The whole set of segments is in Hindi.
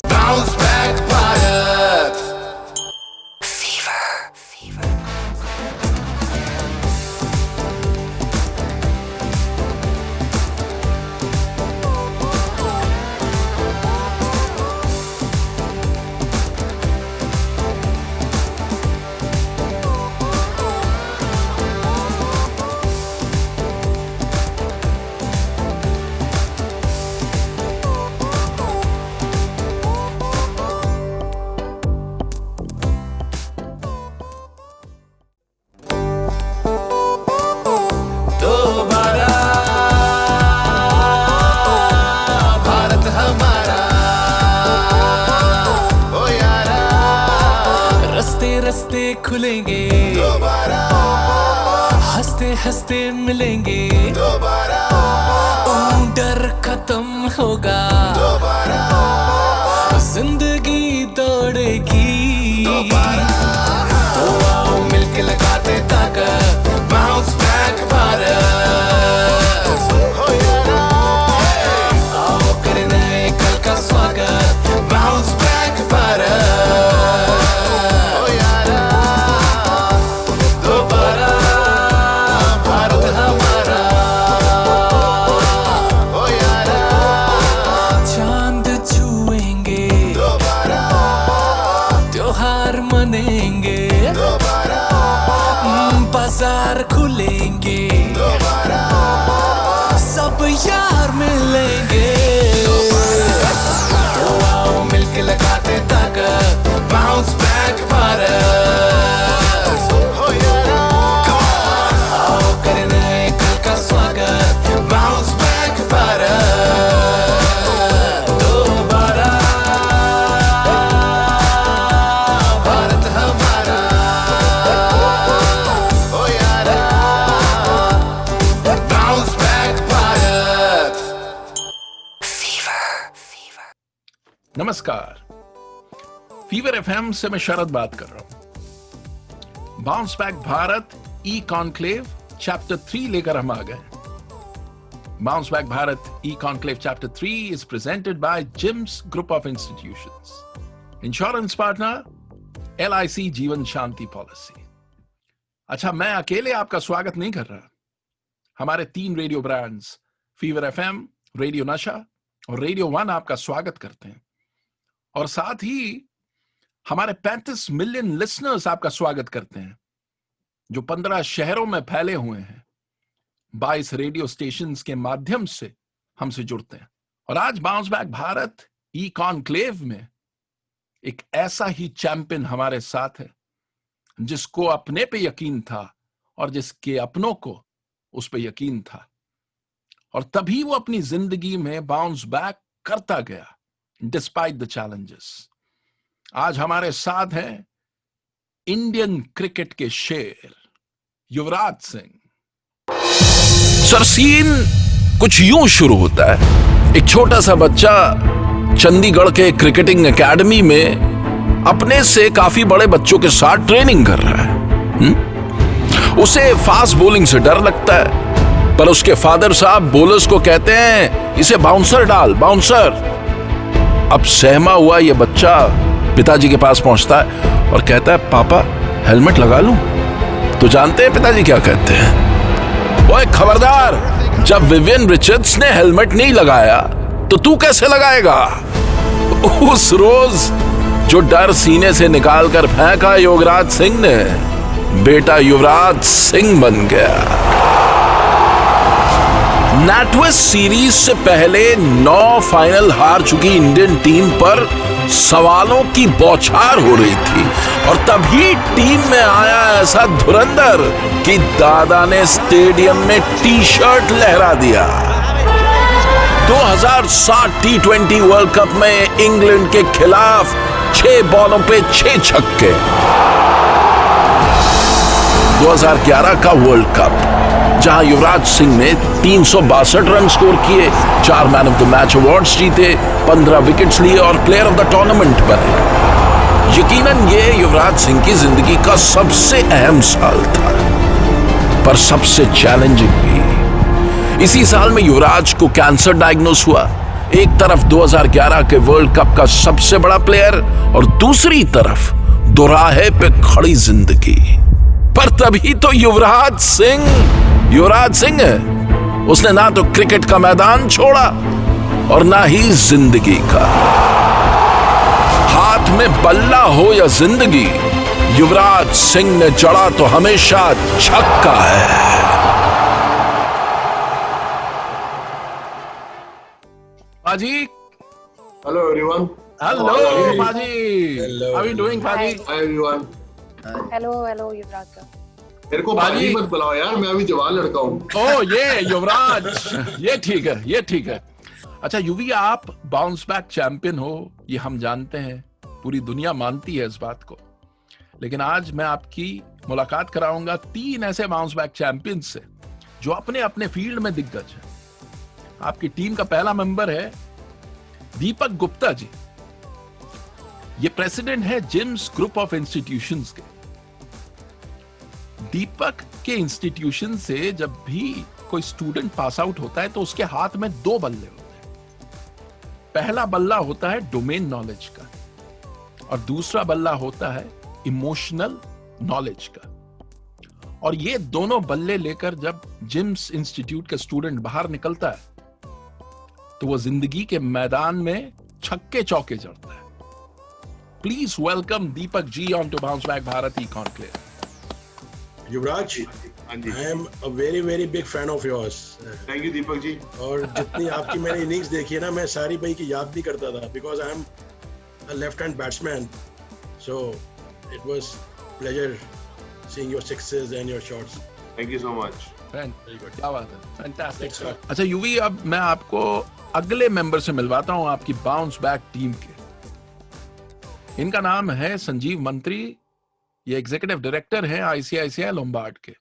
Bounce back Bharat. दोबारा भारत हमारा, ओ यारा, रस्ते रस्ते खुलेंगे दोबारा हंसते हंसते मिलेंगे, दोबारा डर खत्म होगा, दोबारा जिंदगी दौड़ेगी। तो आओ मिलके लगाते ताकत, बाउंस बैक भारत। हो यारा, आओ करें नए कल का स्वागत, बाउंस बैक भारत। हो यारा, दोबारा भारत हमारा, हो यारा, चांद छुएंगे, दोबारा त्योहार मनेंगे, दोबारा बाजार खुलेंगे, दोबारा सब यार मिलेंगे। तो आओ मिलके लगाते ताकत, बाउंस बैक भारत। हो यारा, आओ करें नए कल का स्वागत, बाउंस बैक भारत। दोबारा भारत हमारा, हो यारा, बाउंस बैक भारत। नमस्कार, फीवर एफएम से मैं शरद बात कर रहा हूं। बाउंस बैक भारत ई कॉन्क्लेव चैप्टर 3 लेकर हम आ गए। Bounce back Bharat E conclave chapter 3 is presented by JIMS group of institutions, insurance partner LIC Jeevan Shanti policy. अच्छा, मैं अकेले आपका स्वागत नहीं कर रहा। हमारे 3 radio brands fever FM, radio नशा और रेडियो 1 आपका स्वागत करते हैं, और साथ ही हमारे 35 मिलियन लिसनर्स आपका स्वागत करते हैं, जो 15 शहरों में फैले हुए हैं, 22 रेडियो स्टेशंस के माध्यम से हमसे जुड़ते हैं। और आज bounce back Bharat e conclave में एक ऐसा ही चैंपियन हमारे साथ है, जिसको अपने पे यकीन था और जिसके अपनों को उस पे यकीन था, और तभी वो अपनी जिंदगी में बाउंस बैक करता गया डिस्पाइट द चैलेंजेस। आज हमारे साथ हैं इंडियन क्रिकेट के शेर युवराज सिंह। सर, सीन कुछ यूं शुरू होता है। एक छोटा सा बच्चा चंडीगढ़ के क्रिकेटिंग एकेडमी में अपने से काफी बड़े बच्चों के साथ ट्रेनिंग कर रहा है। उसे फास्ट बॉलिंग से डर लगता है, पर उसके फादर साहब बॉलर्स को कहते हैं, इसे बाउंसर डाल, बाउंसर। अब सहमा हुआ ये बच्चा पिताजी के पास पहुंचता है और कहता है, पापा हेलमेट लगा लूं? तो जानते हैं पिताजी क्या कहते हैं? ओए खबरदार, जब विवियन रिचर्ड्स ने हेलमेट नहीं लगाया तो तू कैसे लगाएगा? उस रोज जो डर सीने से निकालकर फेंका युवराज सिंह ने, बेटा युवराज सिंह बन गया। नैटवेस्ट सीरीज से पहले 9 फाइनल हार चुकी इंडियन टीम पर सवालों की बौछार हो रही थी, और तभी टीम में आया ऐसा धुरंधर कि दादा ने स्टेडियम में टी-शर्ट लहरा दिया। 2007 T20 वर्ल्ड कप में इंग्लैंड के खिलाफ 6 बॉलों पे 6 छक्के। 2011 का वर्ल्ड कप, जहां युवराज सिंह ने 362 रन स्कोर किए, 4 man of the match awards जीते, 15 विकेट्स लिए और प्लेयर ऑफ द टूर्नामेंट बने। यकीनन ये युवराज सिंह की जिंदगी का सबसे अहम साल था, पर सबसे चैलेंजिंग भी। इसी साल में युवराज को कैंसर डायग्नोस हुआ। एक तरफ 2011 के वर्ल्ड कप का सबसे बड़ा प्लेयर और दूसरी तरफ दोराहे पे खड़ी जिंदगी। पर तभी तो युवराज सिंह है। उसने ना तो क्रिकेट का मैदान छोड़ा और ना ही जिंदगी का। हाथ में बल्ला हो या जिंदगी, युवराज सिंह ने जड़ा तो हमेशा छक्का है। पाजी, Hello everyone. हेलो पाजी, हाउ आर यू डूइंग पाजी? Hi everyone. हेलो युवराज का। मेरे को बाजी मत बुलाओ यार, मैं अभी जवान लड़का हूँ। ओ ये युवराज, ये ठीक है। अच्छा युवी, आप बाउंस बैक चैंपियन हो, ये हम जानते हैं, पूरी दुनिया मानती है इस बात को। लेकिन आज मैं आपकी मुलाकात कराऊंगा 3 ऐसे बाउंस बैक चैंपियन से जो अपने अपने फील्ड में दिग्गज हैं। आपकी टीम का पहला मेंबर है दीपक गुप्ता जी। ये प्रेसिडेंट है जिम्स ग्रुप ऑफ इंस्टीट्यूशंस के। दीपक के इंस्टीट्यूशन से जब भी कोई स्टूडेंट पास आउट होता है तो उसके हाथ में 2 बल्ले होते हैं। पहला बल्ला होता है डोमेन नॉलेज का और दूसरा बल्ला होता है इमोशनल नॉलेज का। और ये दोनों बल्ले लेकर जब जिम्स इंस्टीट्यूट का स्टूडेंट बाहर निकलता है तो वो जिंदगी के मैदान में छक्के चौके जड़ता है। Please welcome Deepak ji on to bounce back Bharat E conclave. Yuvraj, I am a very very big fan of yours. Thank you Deepak ji. और जितनी आपकी मैंने इनिंग्स देखी है ना, मैं सारी भाई की याद नहीं करता था because I am a left hand batsman, so it was pleasure seeing your sixes and your shots. Thank you so much. क्या बात है, फैंटास्टिक। अच्छा युवी, अब मैं आपको अगले मेंबर से मिलवाता हूं आपकी बाउंस बैक टीम के। इनका नाम है संजीव मंत्री। ये एग्जीक्यूटिव डायरेक्टर हैं आईसीआईसीआई लोम्बार्ड के।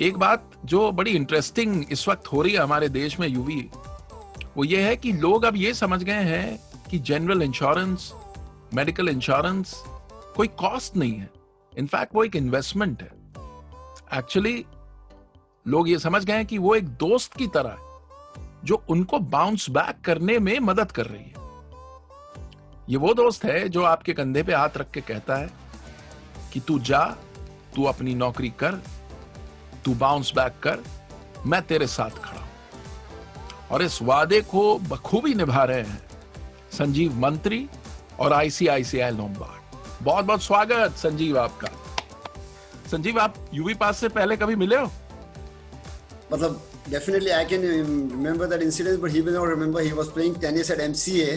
एक बात जो बड़ी इंटरेस्टिंग इस वक्त हो रही है हमारे देश में युवी, वो ये है कि लोग अब ये समझ गए हैं कि जनरल इंश्योरेंस, मेडिकल इंश्योरेंस कोई कॉस्ट नहीं है, इनफैक्ट वो एक इन्वेस्टमेंट है। एक्चुअली लोग ये समझ गए हैं कि वो एक दोस्त की तरह है जो उनको बाउंस बैक करने में मदद कर रही है। ये वो दोस्त है जो आपके कंधे पे हाथ रख के कहता है कि तू जा, तू अपनी नौकरी कर, तू बाउंस बैक कर, मैं तेरे साथ खड़ा हूं। और इस वादे को बखूबी निभा रहे हैं संजीव मंत्री और आईसीआईसीआई लोम्बार्ड। बहुत बहुत स्वागत संजीव आपका। संजीव, आप यूवी पास से पहले कभी मिले हो? मतलब definitely I can remember that incident, but he will not remember. He was playing tennis at MCA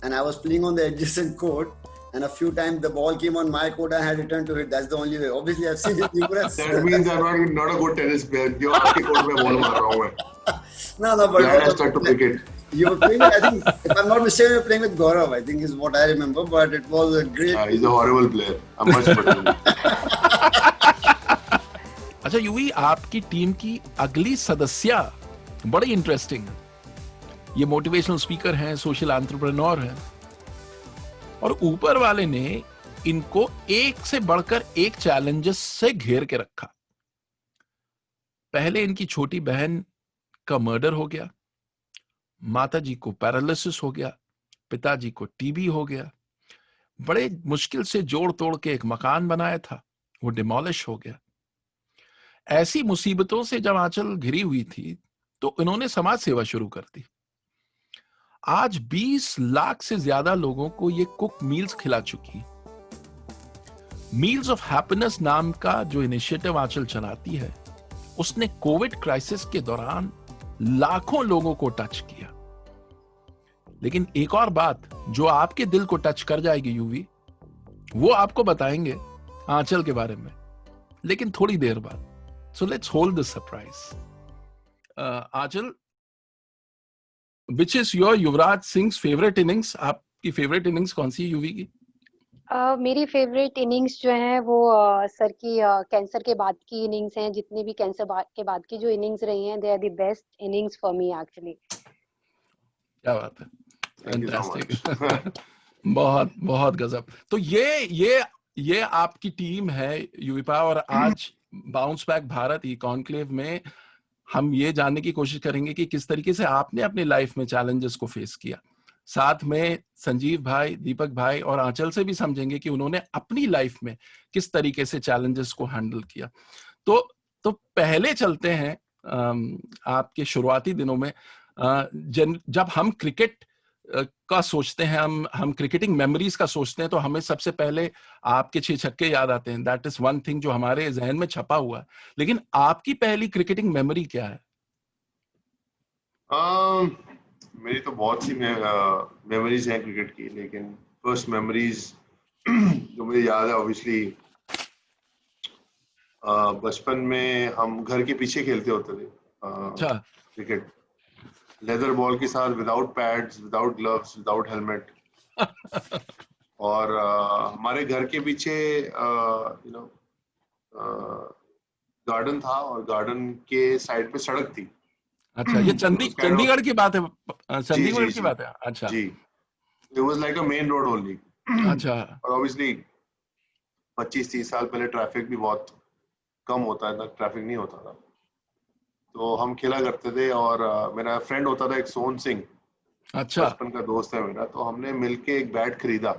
and I was playing on the adjacent court, and a few times the ball came on my court and I had returned to it. That's the only way. Obviously I've seen it. That means I'm not a good tennis player. जो आपके कोर्ट में बॉल मार रहा हूं मैं। No, but I start to pick it. You were playing, I think, if I'm not mistaken, you were playing with Gaurav, I think is what I remember, but it was a great... Yeah, he's a horrible player. I'm much better than him. अच्छा यूवी, आपकी टीम की अगली सदस्य बड़ी इंटरेस्टिंग है। ये मोटिवेशनल स्पीकर हैं, सोशल एंटरप्रेन्योर हैं, और ऊपर वाले ने इनको एक से बढ़कर एक चैलेंजेस से घेर के रखा। पहले इनकी छोटी बहन का मर्डर हो गया, माताजी को पैरालिसिस हो गया, पिताजी को टीबी हो गया, बड़े मुश्किल से जोड़ तोड़ के एक मकान बनाया था, वो डिमोलिश हो गया। ऐसी मुसीबतों से जब आंचल घिरी हुई थी तो इन्होंने समाज सेवा शुरू कर दी। आज 20 लाख से ज्यादा लोगों को ये कुक मील्स खिला चुकी। मील्स ऑफ हैप्पीनेस नाम का जो इनिशिएटिव आंचल चलाती है, उसने कोविड क्राइसिस के दौरान लाखों लोगों को टच किया। लेकिन एक और बात जो आपके दिल को टच कर जाएगी यूवी, वो आपको बताएंगे आंचल के बारे में, लेकिन थोड़ी देर बाद। So let's hold the surprise. Aanchal, which is your Yuvraj Singh's favorite innings? आपकी favorite innings कौन सी है यूवी की? मेरी फेवरेट इनिंग्स जो है वो सर की कैंसर के बाद की इनिंग्स हैं। जितनी भी कैंसर के बाद की जो इनिंग्स रही हैं, they are the best innings for me actually. क्या बात है, फैंटास्टिक। बहुत बहुत गजब। तो ये आपकी टीम है यूवीपा, और आज bounce back Bharat e conclave में हम ये जानने की कोशिश करेंगे कि किस तरीके से आपने अपनी लाइफ में चैलेंजेस को फेस किया। साथ में संजीव भाई, दीपक भाई और आंचल से भी समझेंगे कि उन्होंने अपनी लाइफ में किस तरीके से चैलेंजेस को हैंडल किया। तो पहले चलते हैं आपके शुरुआती दिनों में। जब हम क्रिकेट का सोचते हैं, हम क्रिकेटिंग मेमोरीज का सोचते हैं, तो हमें सबसे पहले आपके 6 छक्के याद आते हैं। दैट इज वन थिंग जो हमारे जहन में छपा हुआ है। लेकिन आपकी पहली क्रिकेटिंग मेमोरी क्या है? मेरी तो बहुत सी मेमोरीज हैं क्रिकेट की, लेकिन फर्स्ट मेमोरीज जो मुझे याद है ऑब्वियसली बचपन में हम घर के पीछे खेलते होते थे अच्छा। क्रिकेट, लेदर बॉल के साथ, without pads, without gloves, without helmet. और हमारे घर के पीछे गार्डन था और गार्डन के साइड पे सड़क थी। अच्छा, ये चंडीगढ़ की बात है? चंडीगढ़ की बात है? अच्छा जी, it was like a main road only. अच्छा। और ऑब्वियसली 25-30 साल पहले ट्रैफिक भी बहुत कम होता है, ट्रैफिक नहीं होता था, तो हम खेला करते थे। और मेरा फ्रेंड होता था एक, सोहन सिंह, अच्छा। बचपन का दोस्त है मेरा, तो हमने मिलके एक बैट खरीदा,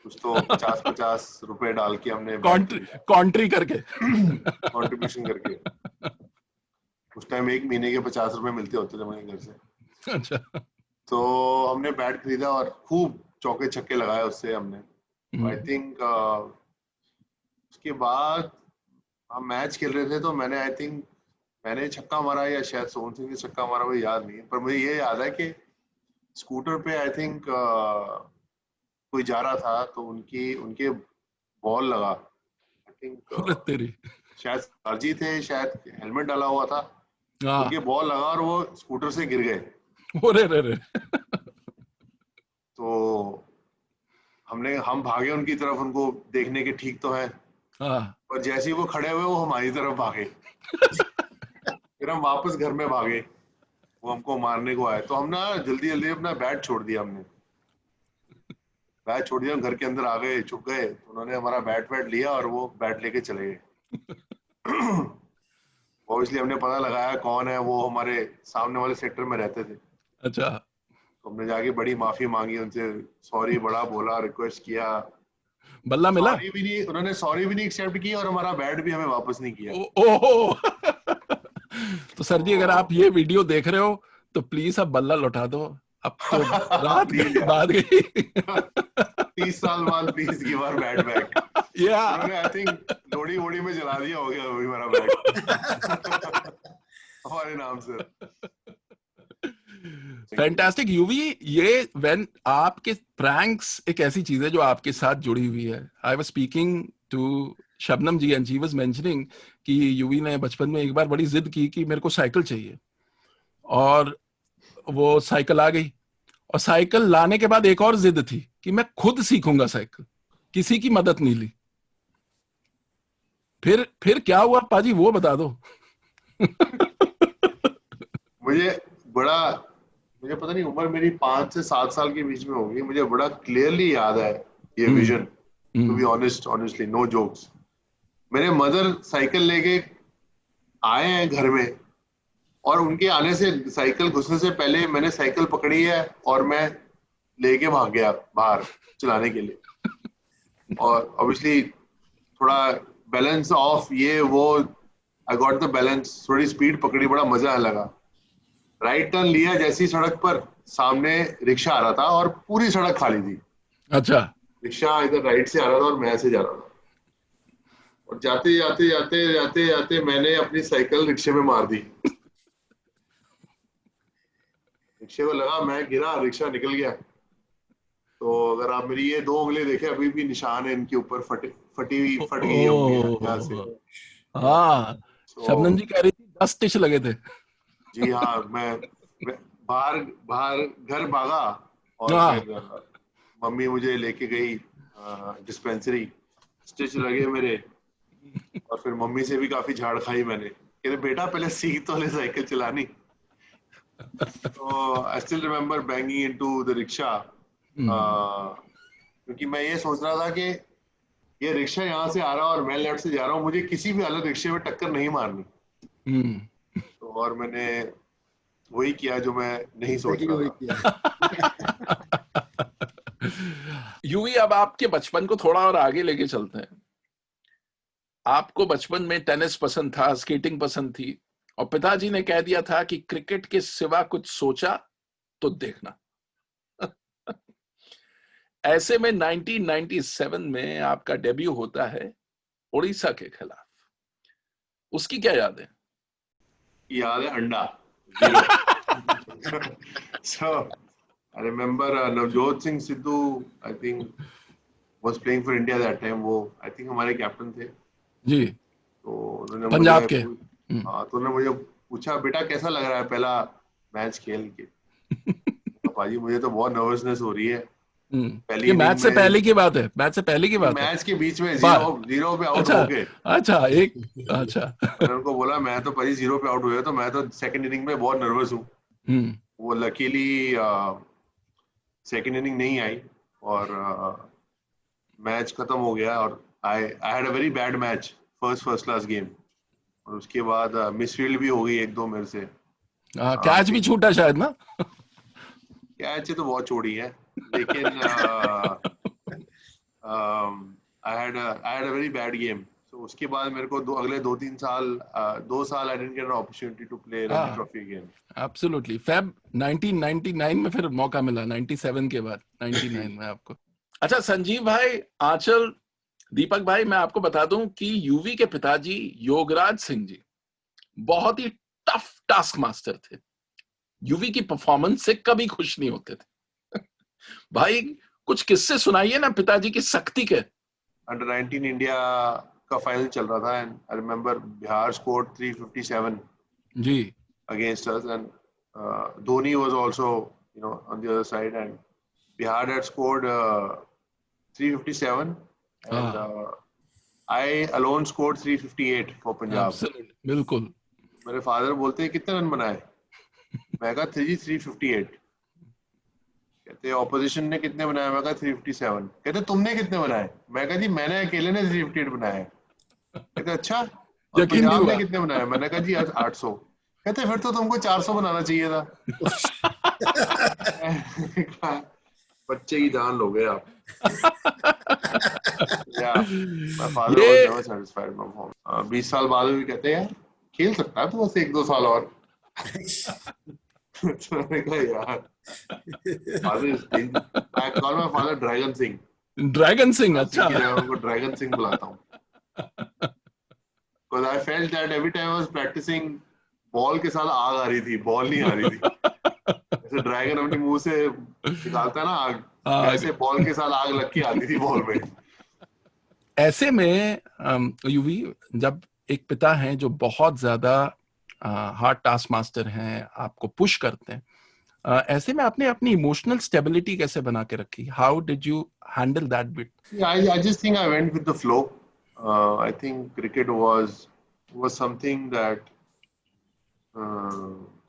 कुछ तो 50-50 रुपए डाल के हमने कॉन्ट्री करके कंट्रीब्यूशन करके। उस टाइम 1 महीने के 50 रुपए मिलते होते थे मेरे घर से। अच्छा। तो हमने बैट खरीदा और खूब चौके छक्के लगाए उससे हमने। आई थिंक उसके बाद हम मैच खेल रहे थे, तो मैंने छक्का मारा या शायद सोहन सिंह ने छक्का मारा, मुझे याद नहीं है, पर मुझे ये याद है कि स्कूटर पे आई थिंक कोई जा रहा था, तो उनके बॉल लगा। आई थिंक तेरी शायद सरजी थे, शायद हेलमेट डाला हुआ था, हाँ। उनके बॉल लगा और वो स्कूटर से गिर गए। रे तो हम भागे उनकी तरफ, उनको देखने के ठीक तो है। हाँ। और जैसे ही वो खड़े हुए, वो हमारी तरफ भागे। फिर हम वापस घर में भागे, वो हमको मारने को आए, तो हम ना जल्दी जल्दी अपना बैट छोड़ दिया। घर के अंदर आ गए, छुप गए, तो उन्होंने हमारा बैट लिया और वो बैट लेके चले गए। ऑब्वियसली हमने पता लगाया कौन है वो, हमारे सामने वाले सेक्टर में रहते थे। अच्छा। तो हमने जाके बड़ी माफी मांगी उनसे, सॉरी बड़ा बोला, रिक्वेस्ट किया, बल्ला मिला? उन्होंने सॉरी भी नहीं एक्सेप्ट की और हमारा बैट भी हमें वापस नहीं किया। ओहो। तो सर जी, अगर आप ये वीडियो देख रहे हो तो प्लीज अब बल्ला लौटा दो। अब तो रात बाद गई। 30 साल बाद please give our bat back. उन्होंने आई थिंक लोड़ी वोड़ी में जला दिया होगा अभी हमारा बैट हमारे नाम से। Fantastic UV. ये व्हेन आपके प्रैंक्स एक ऐसी चीज है जो आपके साथ जुड़ी हुई है। I was speaking to Shabnam ji and she was mentioning कि यूवी ने बचपन में एक बार बड़ी जिद की कि मेरे को साइकिल चाहिए, और वो साइकिल आ गई। और साइकिल लाने के बाद एक और जिद थी कि मैं खुद सीखूंगा साइकिल, किसी की मदद नहीं ली। फिर क्या हुआ पाजी, वो बता दो। मुझे पता नहीं, उम्र मेरी 5 से 7 साल के बीच में होगी, मुझे बड़ा क्लियरली याद है ये vision. To be honestly, no jokes. मेरे मदर साइकिल लेके आए हैं घर में, और उनके आने से, साइकिल घुसने से पहले मैंने साइकिल पकड़ी है और मैं लेके भाग गया बाहर चलाने के लिए। और ऑब्वियसली थोड़ा बैलेंस ऑफ, ये वो, आई गॉट द बैलेंस, थोड़ी स्पीड पकड़ी, बड़ा मजा आने लगा। राइट टर्न लिया, जैसी सड़क पर सामने रिक्शा आ रहा था और पूरी सड़क खाली थी। अच्छा। रिक्शा इधर राइट से आ रहा था और मैं ऐसे जा रहा था, और जाते जाते जाते जाते जाते मैंने अपनी साइकिल रिक्शे में मार दी। रिक्शे को लगा, मैं गिरा, रिक्शा निकल गया। तो अगर आप मेरी ये 2 उंगली देखें, अभी भी निशान है इनके ऊपर, फट गई होंगी यहाँ से। हाँ, शबनम जी कह रही थी 10 स्टिच लगे थे। जी हाँ, मैं बाहर घर भागा, और फिर मम्मी मुझे लेके गई डिस्पेंसरी, स्टिच लगे मेरे, और फिर मम्मी से भी काफी झाड़ खाई मैंने, कहते बेटा पहले सीख तो ले साइकिल चलानी। तो I still remember banging into the rickshaw, क्योंकि मैं ये सोच रहा था कि ये रिक्शा यहाँ से आ रहा है और मैं लेफ्ट से जा रहा हूँ, मुझे किसी भी हालत रिक्शे में टक्कर नहीं मारनी। तो और मैंने वही किया जो मैं नहीं सोच Exactly वही रहा था। किया। यूवी, अब आपके बचपन को थोड़ा और आगे लेके चलते हैं। आपको बचपन में टेनिस पसंद था, स्केटिंग पसंद थी, और पिताजी ने कह दिया था कि क्रिकेट के सिवा कुछ सोचा तो देखना। ऐसे में 1997 में आपका डेब्यू होता है उड़ीसा के खिलाफ। उसकी क्या याद है? याद है अंडा 0. So I remember Navjot Singh Sidhu, I think, was playing for India that time. वो I think हमारे कैप्टन थे। जी, तो उन्होंने पंजाब मुझे के। हाँ, तो उन्होंने मुझे पूछा, बेटा कैसा लग रहा है पहला मैच खेल के? पाजी मुझे तो बहुत नर्वसनेस हो रही है। पहली ये मैच इनिंग से में पहले की बात है, मैच से पहले की बात है। मैच के बीच में बा- 0 पे आउट अच्छा हो गए। अच्छा, एक अच्छा। मैंने उनको बोला मैं तो पाजी 0 पे आउट हुए, तो मैं तो सेकंड इनिंग में बहुत नर्वस हूँ। वो लकीली सेकंड इनिंग नहीं आई और मैच खत्म हो गया और आई had a very bad match, first class game. और उसके बाद मिसफील्ड भी हो गई 1-2 मेरे से। कैच भी छूटा शायद ना। कैच तो बहुत छोड़ी है, लेकिन I had a very bad game. So उसके बाद मेरे को अगले 2-3 साल 2 साल I didn't get an opportunity to play Ranji trophy again. Absolutely. Feb 1999 में फिर मौका मिला, 97 के बाद 99 में आपको। अच्छा संजीव भाई, आंचल, दीपक भाई, मैं आपको बता दूं कि यूवी के पिताजी योगराज सिंह जी बहुत ही टफ टास्क मास्टर थे। यूवी की परफॉर्मेंस से कभी खुश नहीं होते थे। भाई कुछ किस्से सुनाइए ना पिताजी की सख्ती के। अंडर 19 इंडिया का फाइनल चल रहा था and I remember Bihar scored 357 जी, against us, and Dhoni was also, you know, on the other side, and Bihar had scored 357 and I alone scored 358 for Punjab. Absolutely, बिल्कुल। मेरे फादर बोलते हैं कितने रन बनाए? मैं कहा 358। कहते ऑपोजिशन ने कितने बनाए? मैं कहा 357। कहते तुमने कितने बनाए? मैं कहा जी मैंने अकेले ने 358 बनाए। कहते अच्छा, और यकीन नहीं पंजाब हुआ। ने कितने बनाए? मैंने कहा जी 800। कहते फिर तो तुमको 400 बनाना चाहिए था। बच्चे की जान लोगे आप। My father was never satisfied with my performance। 20 साल बाद भी कहते हैं यार खेल सकता है तो बस 1-2 साल और। तो मैंने कहा यार, father is king। I call my father Dragon Singh। Dragon Singh, अच्छा। मैं उनको ड्रैगन सिंह बुलाता हूँ। Because I felt that every time I was practicing, ball के साथ आग आ रही थी, बॉल नहीं आ रही थी। जैसे ड्रैगन अपने मुंह से निकालता है ना आग, ऐसे बॉल के साथ आग लग के आती थी बॉल में। ऐसे में यूवी, जब एक पिता हैं जो बहुत ज्यादा हार्ड टास्क मास्टर हैं, आपको पुश करते हैं, ऐसे में आपने अपनी इमोशनल स्टेबिलिटी कैसे बना के रखी? How did you handle that bit? I just think I went with the flow। I think cricket was something that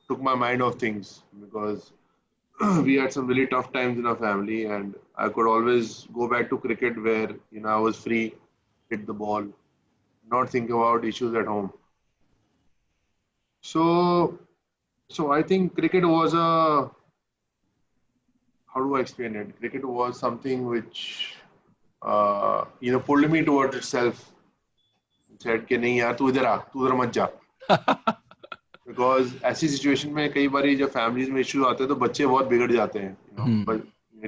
took my mind off things, because we had some really tough times in our family, and I could always go back to cricket where, you know, I was free, hit the ball, not think about issues at home. So I think cricket was how do I explain it? Cricket was something which you know, pulled me towards itself, said कि नहीं यार तू इधर आ, तू उधर मत जा। Because ऐसी सिचुएशन में कई बार जब फैमिलीज में इश्यूज आते हैं तो बच्चे बहुत बिगड़ जाते हैं, you know, but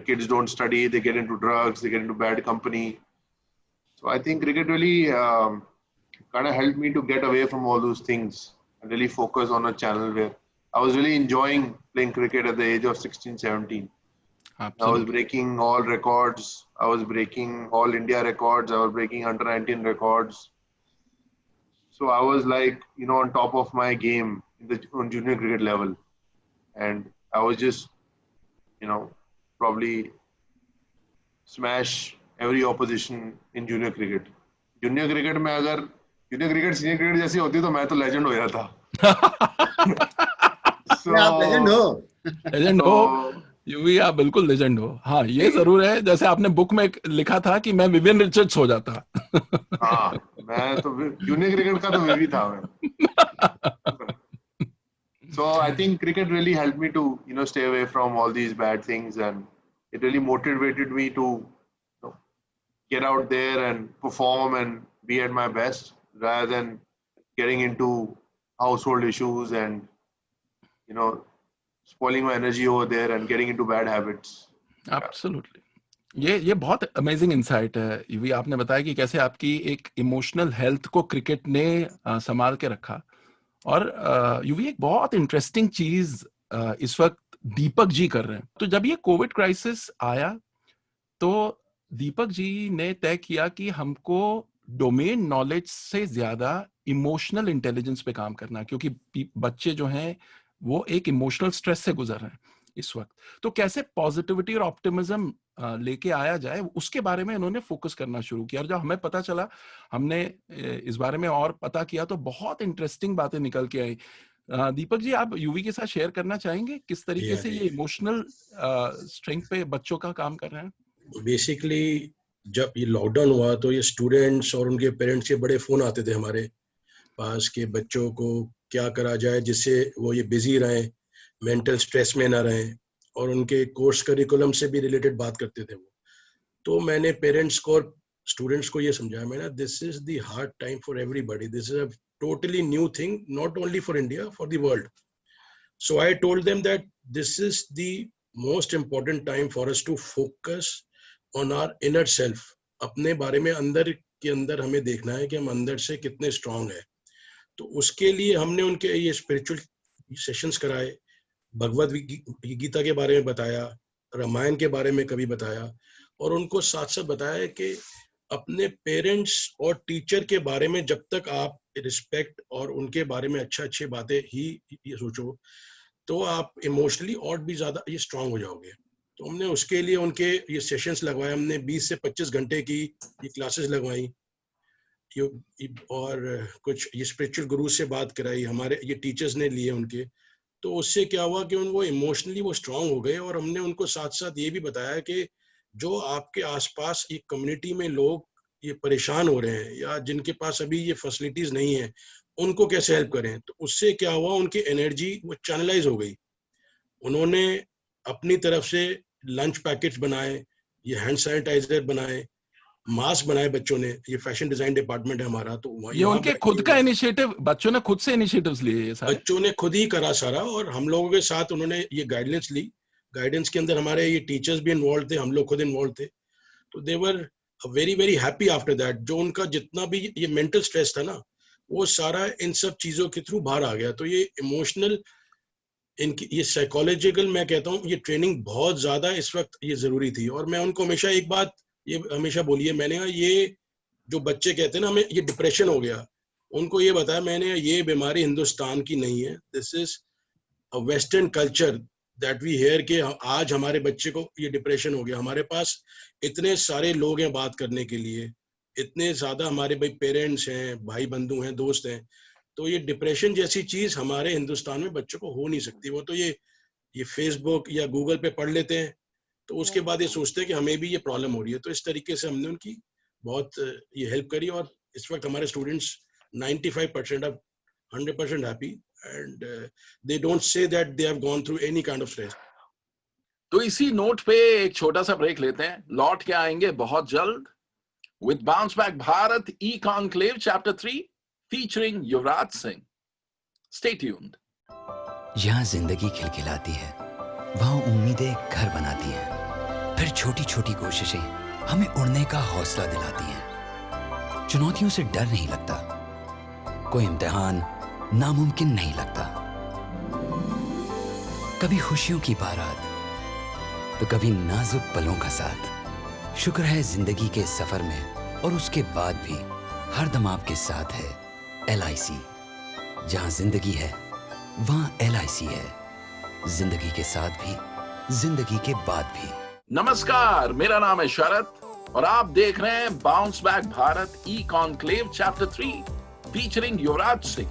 kids don't study, they get into drugs, they get into bad company। So I think cricket really kind of helped me to get away from all those things and really focus on a channel where I was really enjoying playing cricket at the age of 16, 17। I was breaking all records, I was breaking all India records, I was breaking under 19 records। So I was like, you know, on top of my game on junior cricket level, and I was just, you know, probably smash every opposition in junior cricket। Junior cricket में अगर junior cricket senior cricket जैसी होती तो मैं तो legend हो जाता। So आप लेजेंड हो। लेजेंड हो यूवी, आप बिल्कुल लेजेंड हो। हाँ, ये जरूर है, जैसे आपने बुक में लिखा था कि मैं विवियन रिचर्ड्स हो जाता। हाँ, मैं तो जूनियर क्रिकेट का तो मैं भी था मैं। So I think cricket really helped me to, stay away from all these bad things, and it really motivated me to, get out there and perform and be at my best, rather than getting into household issues and, spoiling my energy over there and getting into bad habits. Absolutely. ये बहुत अमेजिंग इंसाइट है यूवी, आपने बताया कि कैसे आपकी एक इमोशनल हेल्थ को क्रिकेट ने संभाल के रखा। और यूवी एक बहुत इंटरेस्टिंग चीज इस वक्त दीपक जी कर रहे हैं। तो जब ये कोविड क्राइसिस आया तो दीपक जी ने तय किया कि हमको डोमेन नॉलेज से ज्यादा इमोशनल इंटेलिजेंस पे काम करना, क्योंकि बच्चे जो हैं वो एक इमोशनल स्ट्रेस से गुजर रहे हैं इस वक्त। तो कैसे पॉजिटिविटी और ऑप्टिमिज्म लेके आया जाए, उसके बारे में इन्होंने फोकस करना शुरू किया। और जब हमें पता चला, हमने इस बारे में और पता किया, तो बहुत इंटरेस्टिंग बातें निकल के आई। दीपक जी, आप यूवी के साथ शेयर करना चाहेंगे किस तरीके से ये इमोशनल स्ट्रेंथ पे बच्चों का काम कर रहे हैं? बेसिकली जब ये लॉकडाउन हुआ तो ये स्टूडेंट्स और उनके पेरेंट्स के बड़े फोन आते थे हमारे पास कि बच्चों को क्या करा जाए जिससे वो ये बिजी रहें, मेंटल स्ट्रेस में ना रहें, और उनके कोर्स करिकुलम से भी रिलेटेड बात करते थे वो। तो मैंने पेरेंट्स को और स्टूडेंट्स को ये समझाया, मैंने this is the hard time for everybody, this is a totally new thing, not only for India, for the world. So I told them that this is the most important time for us to focus on our inner self. अपने बारे में अंदर के अंदर हमें देखना है कि हम अंदर से कितने स्ट्रांग हैं। तो उसके लिए हमने उनके ये स्पिरिचुअल सेशंस कराए, भगवद गीता के बारे में बताया, रामायण के बारे में कभी बताया, और उनको साथ साथ बताया कि अपने पेरेंट्स और टीचर के बारे में जब तक आप रिस्पेक्ट और उनके बारे में अच्छी बातें ही ये सोचो, तो आप इमोशनली और भी ज्यादा ये स्ट्रांग हो जाओगे। तो हमने उसके लिए उनके ये सेशंस लगवाए, हमने 20 से 25 घंटे की ये क्लासेस लगवाई, और कुछ ये स्पिरिचुअल गुरु से बात कराई, हमारे ये टीचर्स ने लिए उनके। तो उससे क्या हुआ कि वो इमोशनली वो स्ट्रांग हो गए। और हमने उनको साथ साथ ये भी बताया कि जो आपके आसपास ये कम्युनिटी में लोग ये परेशान हो रहे हैं या जिनके पास अभी ये फैसिलिटीज नहीं है, उनको कैसे हेल्प करें। तो उससे क्या हुआ, उनकी एनर्जी वो चैनलाइज हो गई। उन्होंने अपनी तरफ से लंच पैकेट्स बनाए, ये हैंड सैनिटाइजर बनाए, मास्क बनाए बच्चों ने। ये फैशन डिजाइन डिपार्टमेंट है हमारा, तो ये उनके खुद का इनिशिएटिव, बच्चों ने खुद से इनिशिएटिव्स लिए ये सारे? बच्चों ने खुद ही करा सारा, और हम लोगों के साथ उन्होंने ये गाइडेंस ली। गाइडेंस के अंदर हमारे ये टीचर्स भी इन्वॉल्व थे, हम लोग खुद इन्वॉल्व थे। तो they were very very happy after that. जो उनका जितना भी ये मेंटल स्ट्रेस था ना, वो सारा इन सब चीजों के थ्रू बाहर आ गया। तो ये इमोशनल, इनकी ये साइकोलॉजिकल, मैं कहता हूँ ये ट्रेनिंग बहुत ज्यादा इस वक्त ये जरूरी थी। और मैं उनको हमेशा एक बात ये हमेशा बोली है मैंने, ये जो बच्चे कहते हैं ना हमें ये डिप्रेशन हो गया, उनको ये बताया मैंने, ये बीमारी हिंदुस्तान की नहीं है, this is a western culture that we here के आज हमारे बच्चे को ये डिप्रेशन हो गया। हमारे पास इतने सारे लोग हैं बात करने के लिए, इतने ज्यादा हमारे भाई पेरेंट्स हैं, भाई बंधु हैं, दोस्त हैं, तो ये डिप्रेशन जैसी चीज हमारे हिंदुस्तान में बच्चों को हो नहीं सकती। वो तो ये फेसबुक या गूगल पे पढ़ लेते हैं, तो उसके बाद ये सोचते हैं कि हमें भी ये प्रॉब्लम हो रही है। तो इस तरीके से हमने उनकी बहुत ये हेल्प करी, और इस वक्त हमारे students 95% of 100% happy, and they don't say that they have gone through any kind of stress. तो इसी नोट पे एक छोटा सा ब्रेक लेते हैं, लौट के आएंगे बहुत जल्द with bounce back Bharat E conclave chapter 3 featuring Yuvraj Singh. Stay tuned. यहाँ जिंदगी खिलखिलाती है, वहाँ उम्मीदें घर बनाती हैं, फिर छोटी छोटी कोशिशें हमें उड़ने का हौसला दिलाती हैं। चुनौतियों से डर नहीं लगता, कोई इम्तिहान नामुमकिन नहीं लगता। कभी खुशियों की बारात तो कभी नाजुक पलों का साथ। शुक्र है जिंदगी के सफर में और उसके बाद भी हरदम आपके साथ है LIC। जहां जिंदगी है वहां LIC है, जिंदगी के साथ भी, जिंदगी के बाद भी। नमस्कार, मेरा नाम है शरद और आप देख रहे हैं bounce back Bharat E conclave chapter 3 featuring Yuvraj Singh,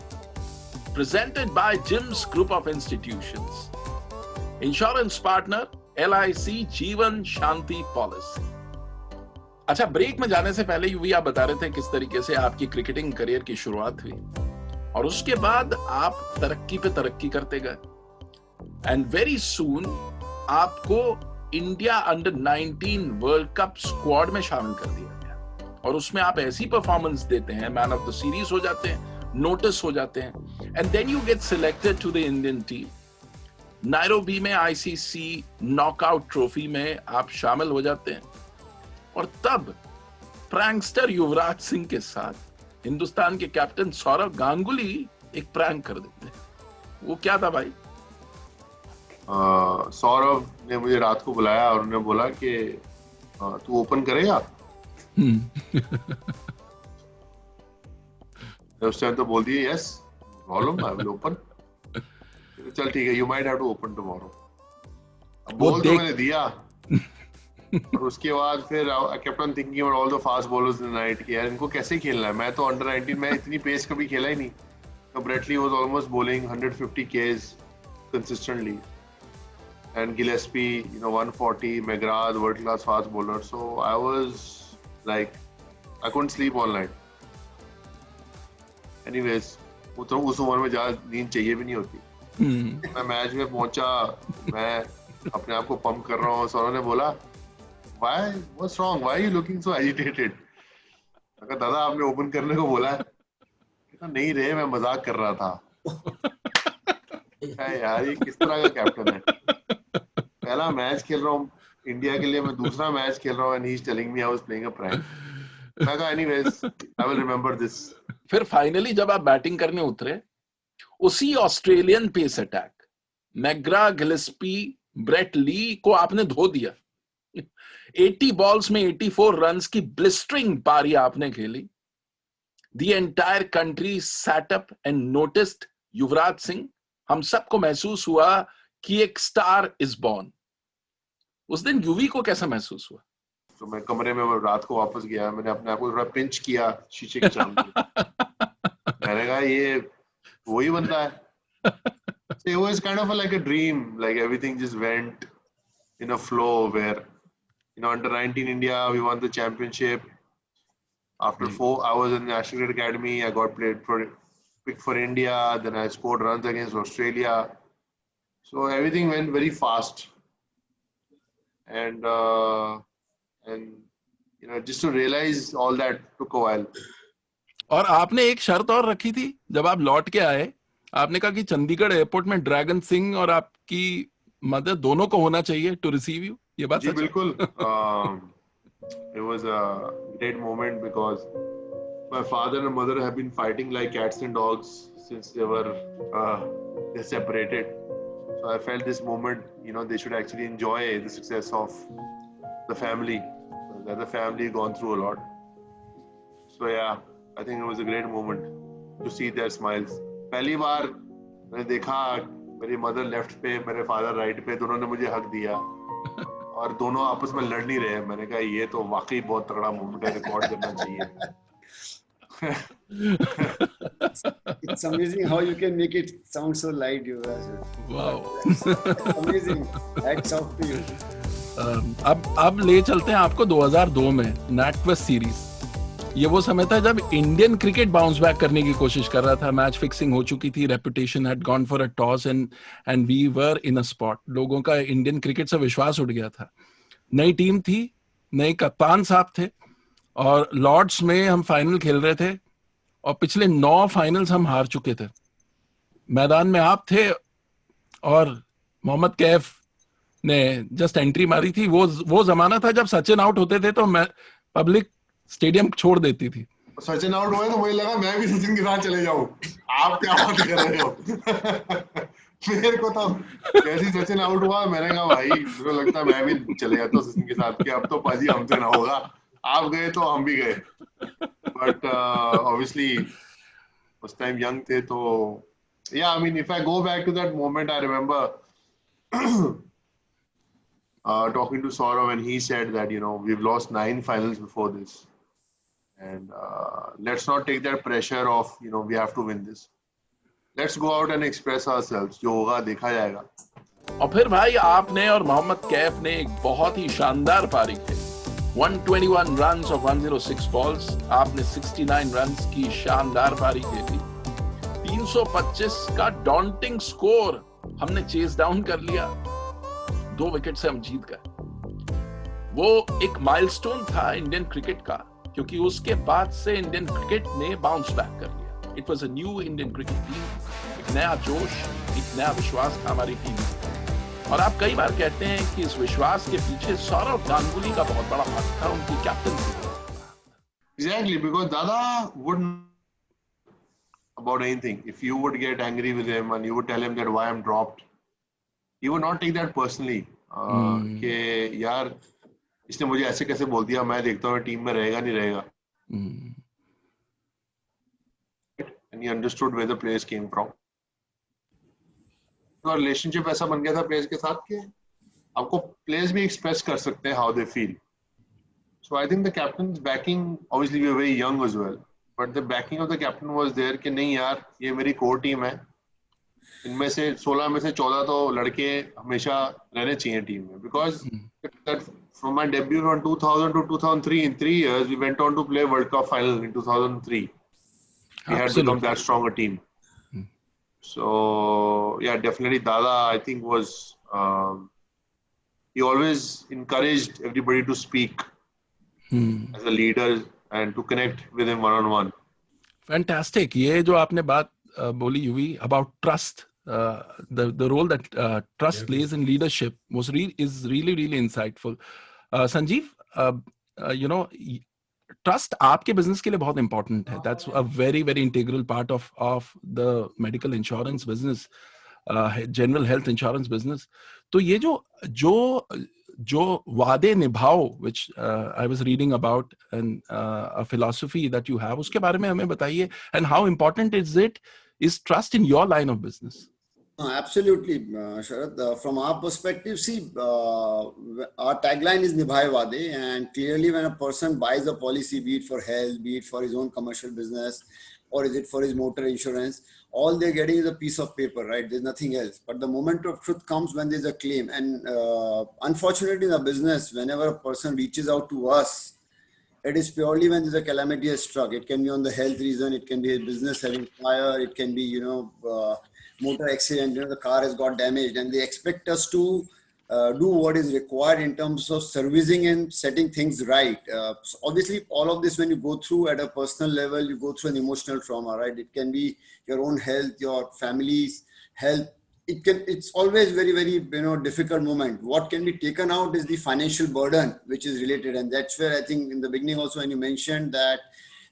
presented by JIMS group of institutions, insurance partner LIC Jeevan Shanti policy. अच्छा, ब्रेक में जाने से पहले यूवी आप बता रहे थे किस तरीके से आपकी क्रिकेटिंग करियर की शुरुआत हुई। और उसके बाद आप तरक्की पे तरक्की करते गए एंड वेरी सून आपको India under 19 world cup squad में शामिल कर दिया गया और उसमें आप ऐसी परफॉर्मेंस देते हैं, मैन ऑफ द सीरीज हो जाते हैं, नोटिस हो जाते हैं and then you get selected to the Indian team. Nairobi में आईसीसी नॉकआउट ट्रॉफी में आप शामिल हो जाते हैं और तब प्रैंकस्टर युवराज सिंह के साथ हिंदुस्तान के कैप्टन सौरव गांगुली एक प्रैंक कर देते हैं। वो क्या था भाई? सौरव ने मुझे रात को बुलाया और उन्होंने बोला कि तू ओपन करेगा। उस टाइम तो बोल दिए yes problem I will open. चल ठीक है, you might have to open tomorrow. बोल तो मैंने दिया और उसके बाद फिर I kept on thinking about all the fast bowlers in the night कि यार इनको कैसे खेलना है। मैं तो अंडर 19 में इतनी पेस कभी खेला ही नहीं। तो Brett Lee was almost bowling 150 Ks consistently and Gillespie 140, McGrath world class fast bowler, so I was like I couldn't sleep all night. Anyways, उस उम्र में ज्यादा नींद चाहिए भी नहीं होती। मैं मैच में पहुंचा, मैं अपने आप को पंप कर रहा हूँ। सौरव ने बोला Why? What's wrong? Why are you looking so agitated? मैं कहा दादा आपने ओपन करने को बोला है। नहीं रे, मैं मजाक कर रहा था। यार ये किस तरह का कैप्टन है? पहला मैच खेल रहा हूँ इंडिया के लिए, मैं दूसरा मैच खेल रहा हूँ and he's telling me I was playing a prank. मैं कहा anyways, I will remember this. फिर फाइनली जब आप बैटिंग करने उतरे, उसी Australian pace attack McGrath, Gillespie, Brett Lee को आपने धो दिया। 80 बॉल्स में 84 रन्स की ब्लिस्टरिंग पारी आपने खेली। The entire country sat up and noticed Yuvraj Singh. हम सबको महसूस हुआ कि एक स्टार इज बॉर्न। उस दिन यूवी को कैसा महसूस हुआ? तो मैं कमरे में रात को वापस गया, मैंने अपने आप को थोड़ा पिंच किया शीशे के सामने। मैंने कहा ये वही बंदा है। It was kind of like a dream, like everything just went in a flow where under 19 India we won the championship. After 4 I was in the National Cricket Academy, I got picked for India, then I scored runs against Australia. So everything went very fast. And just to realize all that took a while. और आपने एक शर्त और रखी थी जब आप लौट के आए। आपने कहा कि चंडीगढ़ एयरपोर्ट में ड्रैगन सिंह और आपकी मदद दोनों को होना चाहिए टू रिसीव यू। ये बात जी बिल्कुल। It was a great moment because my father and mother have been fighting like cats and dogs since they were separated. So I felt this moment, they should actually enjoy the success of the family. That the family gone through a lot. So yeah, I think it was a great moment to see their smiles. पहली बार मैंने देखा मेरी मदर लेफ्ट पे, मेरे फादर राइट पे, दोनों ने मुझे हक दिया और दोनों आपस में लड़ नहीं रहे। मैंने कहा ये तो वाकई बहुत तगड़ा मोमेंट है, रिकॉर्ड करना चाहिए। It's amazing how you can make it sound so light, Yuvraj. Wow. Amazing. Hats off to you. अब ले चलते हैं आपको 2002 में NatWest सीरीज। ये वो समय था जब इंडियन क्रिकेट बाउंस बैक करने की कोशिश कर रहा था। मैच फिक्सिंग हो चुकी थी, reputation had gone for a toss and we were in a spot. लोगों का इंडियन क्रिकेट से विश्वास उठ गया था। नई टीम थी, नए कप्तान साहब थे और लॉर्ड्स में हम फाइनल खेल रहे थे और पिछले 9 फाइनल्स हम हार चुके थे। मैदान में आप थे और मोहम्मद कैफ ने जस्ट एंट्री मारी थी। वो जमाना था जब सचिन आउट होते थे तो पब्लिक स्टेडियम छोड़ देती थी। सचिन आउट हुए तो मुझे लगा मैं भी सचिन के साथ चले जाऊं। आप क्या बात कर रहे हो? मेरे को तो जैसे सचिन आउट हुआ मैंने कहा भाई मुझे लगता है मैं भी चले जाता हूँ सचिन के साथ कि अब तो पाजी हमसे ना होगा। आप गए तो हम भी गए। बट ऑब्वियसली उस टाइम यंग थे तो yeah, I mean if I go back to that moment I remember talking to Saurav and he said that we've lost 9 finals before this. And let's not take that pressure of we have to win this. Let's go out and express ourselves. जो होगा देखा जाएगा। और फिर भाई आपने और मोहम्मद कैफ ने एक बहुत ही शानदार पारी खेली। 121 runs of 106 balls। आपने 69 runs की शानदार पारी खेली। 325 का डॉन्टिंग स्कोर हमने चेस डाउन कर लिया, 2 विकेट से हम जीत गए। वो एक माइलस्टोन था इंडियन क्रिकेट का, क्योंकि उसके बाद से इंडियन क्रिकेट ने बाउंस बैक कर लिया। It was a new Indian cricket team, एक नया जोश, एक नया विश्वास था हमारी टीम में। और आप कई बार कहते हैं कि इस विश्वास के पीछे सौरव गांगुली का बहुत बड़ा हाथ था, उनकी captaincy. Exactly, because Dada wouldn't about anything. If you would get angry with him and you would tell him that why I'm dropped, he would not take that personally. कि यार इसने मुझे ऐसे कैसे बोल दिया, मैं देखता हूँ टीम में रहेगा नहीं रहेगा. And he understood where the players came from. तो रिलेशनशिप ऐसा बन गया था प्लेयर्स के साथ कि आपको प्लेयर्स भी एक्सप्रेस कर सकते हैं how they feel. So I think the captain's backing, obviously we were very young as well, but the backing of the captain was there कि नहीं यार ये मेरी कोर टीम है, इनमें से 16 में से 14 तो लड़के हमेशा रहने चाहिए टीम में. Because that from my debut from 2000 to 2003, in 3 years we went on to play World Cup final in 2003. We had become that strong a team. So yeah, definitely Dada I think was he always encouraged everybody to speak as a leader and to connect with him one on one. Fantastic. ये जो आपने बात बोली युवी about trust, the role that trust plays in leadership is really insightful. Sanjeev, you know, trust आपके business के लिए बहुत important है. That's a very integral part of the medical insurance business, general health insurance business. तो ये जो वादे निभाओ, which I was reading about, and a philosophy that you have, उसके बारे में हमें बताइए, and how important is trust in your line of business? Absolutely, Sharad. From our perspective, see, our tagline is Nibhaye Wade, and clearly when a person buys a policy, be it for health, be it for his own commercial business, or is it for his motor insurance, all they're getting is a piece of paper, right? There's nothing else. But the moment of truth comes when there's a claim. And unfortunately in the business, whenever a person reaches out to us, it is purely when there's a calamity has struck. It can be on the health reason, it can be a business having fire, it can be, motor accident, the car has got damaged, and they expect us to do what is required in terms of servicing and setting things right. So obviously, all of this, when you go through at a personal level, you go through an emotional trauma, right? It can be your own health, your family's health. It's always very difficult moment. What can be taken out is the financial burden, which is related. And that's where I think in the beginning also, when you mentioned that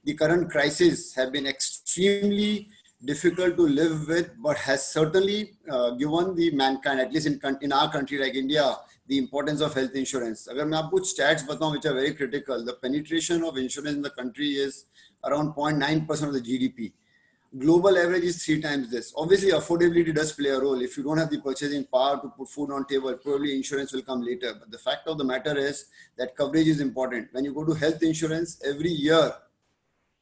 the current crisis have been extremely difficult to live with, but has certainly given the mankind, at least in our country like India, the importance of health insurance. Agar main aapko stats bataun which are very critical, the penetration of insurance in the country is around 0.9% of the GDP. Global average is 3 times this. Obviously, affordability does play a role. If you don't have the purchasing power to put food on table, probably insurance will come later. But the fact of the matter is that coverage is important. When you go to health insurance, every year,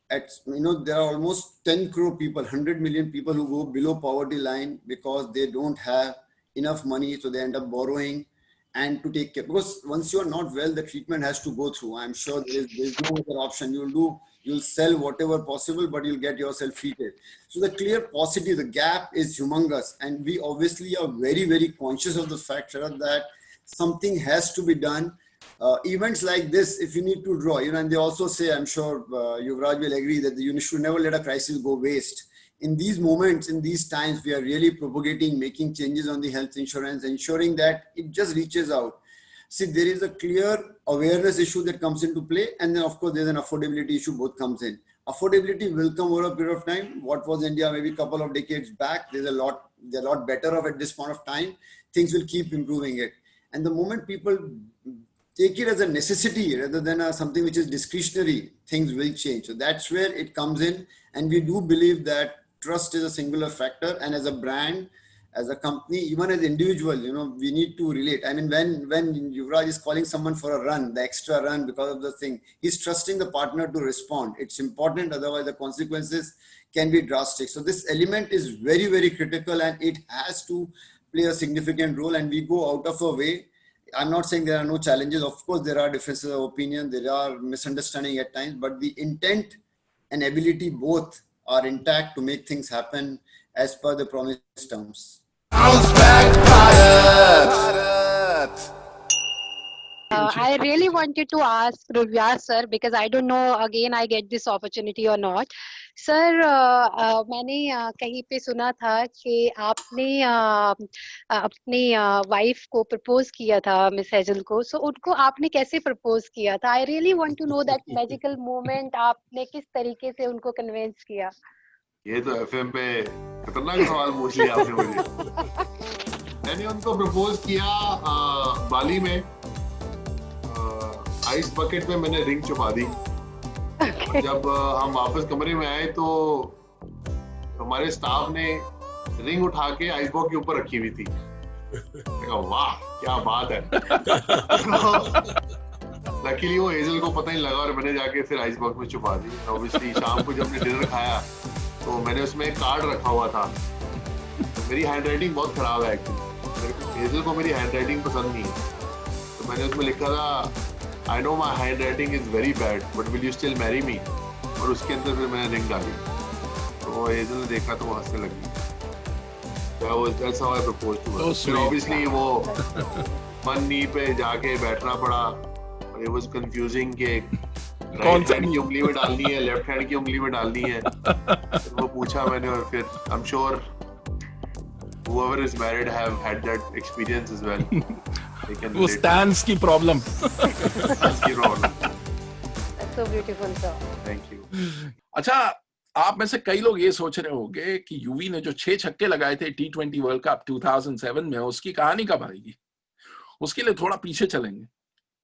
there are almost 10 crore people, 100 million people who go below poverty line because they don't have enough money, so they end up borrowing and to take care. Because once you are not well, the treatment has to go through. I'm sure there's no other option. You'll sell whatever possible, but you'll get yourself treated. So the clear paucity, the gap is humongous. And we obviously are very conscious of the fact, Sharad, that something has to be done. Events like this, if you need to draw, and they also say, I'm sure Yuvraj will agree that you should never let a crisis go waste. In these moments, in these times, we are really propagating, making changes on the health insurance, ensuring that it just reaches out. See, there is a clear awareness issue that comes into play. And then of course, there's an affordability issue, both comes in. Affordability will come over a period of time. What was India maybe a couple of decades back, they're a lot better off at this point of time. Things will keep improving it. And the moment people take it as a necessity rather than something which is discretionary, things will change. So that's where it comes in. And we do believe that trust is a singular factor. And as a brand, as a company, even as individual, we need to relate. I mean, when Yuvraj is calling someone for a run, the extra run because of the thing, he's trusting the partner to respond. It's important, otherwise the consequences can be drastic. So this element is very critical, and it has to play a significant role, and we go out of our way. I'm not saying there are no challenges. Of course, there are differences of opinion. There are misunderstanding at times, but the intent and ability both are intact to make things happen as per the promised terms. Bounce back Bharat. I really wanted to ask Ruvyas sir because I don't know again I get this opportunity or not. Sir मैंने कहीं पे सुना था कि आपने अपनी वाइफ को प्रपोज किया था मिस हेजल को, सो उनको आपने कैसे प्रपोज किया था? I really want to know that magical moment, आपने किस तरीके से उनको कन्विंस किया? ये तो एफएम पे खतरनाक सवाल पूछ लिया आपने मुझे। मैंने उनको प्रपोज किया बाली में, आइस बकेट में मैंने रिंग छुपा दी। और जब हम वापस कमरे में आए तो हमारे स्टाफ ने रिंग उठा के आइस बॉक्स के ऊपर रखी हुई थी। वाह क्या बात है। लकीली वो हेजल को पता नहीं लगा और मैंने जाके फिर आइस बॉक्स में छुपा दी। ऑब्वियसली शाम को जब हमने डिनर खाया तो मैंने उसमें एक कार्ड रखा हुआ था। मेरी हैंडराइटिंग बहुत खराब है एक्चुअली, हेजल को मेरी हैंडराइटिंग पसंद नहीं है, तो मैंने उसमें लिखा था I know my handwriting is very bad, but will you still marry me? और उसके अंदर फिर मैंने रिंग डाली, तो हेजल ने देखा तो वो हंसने लगी। That's how I proposed to her. फिर obviously वो वन नी पे जाके बैठना पड़ा और it was confusing कि राइट हैंड की उंगली में डालनी है, लेफ्ट हैंड की उंगली में डालनी है। फिर वो पूछा मैंने और फिर I'm sure whoever is married have had that experience as well. वो स्टैंस की problem. So beautiful sir. Thank you. अच्छा, आप में से कई लोग ये सोच रहे होंगे कि युवी ने जो 6 छक्के लगाए थे T20 वर्ल्ड कप 2007 में, उसकी कहानी कब आएगी? उसके लिए थोड़ा पीछे चलेंगे।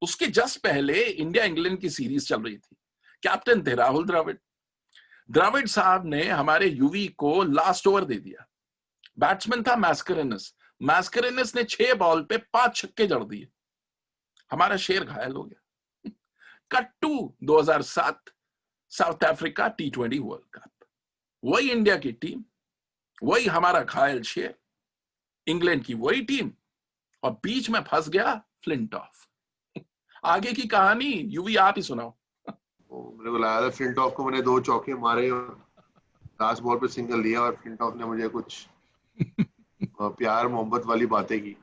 उसके जस्ट पहले इंडिया इंग्लैंड की सीरीज चल रही थी। कैप्टन थे राहुल द्रविड़। द्रविड़ साहब ने हमारे युवी को लास्ट ओवर दे दिया। बैट्समैन था मैस्करेनस। मैस्करेनस ने 6 बॉल पे 5 छक्के जड़ दिए। हमारा शेर घायल हो गया। Cut to 2007 South Africa T20 world cup. वही इंडिया की टीम, वही हमारा घायल शेर, इंग्लैंड की वही टीम, और बीच में फंस गया फ्लिंटॉफ। आगे की कहानी युवी आप ही सुनाओ। मेरे को लगा था फ्लिंटॉफ को मैंने 2 चौके मारे और लास्ट बॉल पे सिंगल दिया और फ्लिंटॉफ ने मुझे कुछ प्यार मोहब्बत वाली बातें की